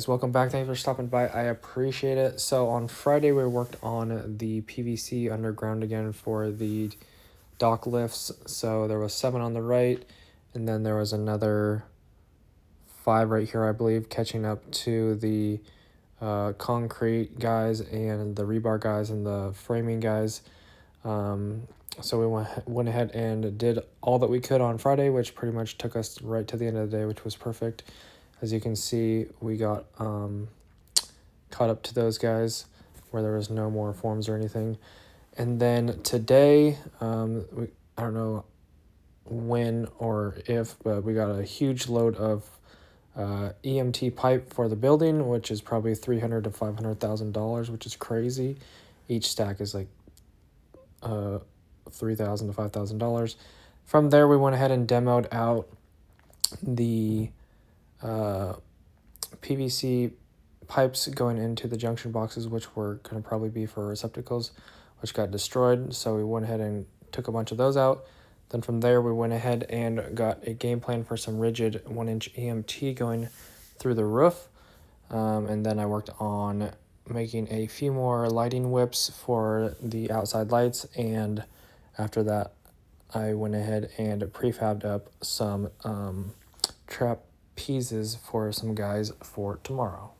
guys, welcome back. Thanks for stopping by. I appreciate it. So on Friday we worked on the PVC underground again for the dock lifts. So there was 7 on the right, and then there was another 5 right here, I believe, catching up to the concrete guys and the rebar guys and the framing guys. So we went ahead and did all that we could on Friday, which pretty much took us right to the end of the day, which was perfect. As you can see, we got caught up to those guys where there was no more forms or anything. And then today, I don't know when or if, but we got a huge load of EMT pipe for the building, which is probably $300,000 to $500,000, which is crazy. Each stack is like $3,000 to $5,000. From there, we went ahead and demoed out the PVC pipes going into the junction boxes, which were going to probably be for receptacles, which got destroyed. So we went ahead and took a bunch of those out. Then from there, we went ahead and got a game plan for some rigid 1-inch EMT going through the roof. And then I worked on making a few more lighting whips for the outside lights. And after that, I went ahead and prefabbed up some trapezes for some guys for tomorrow.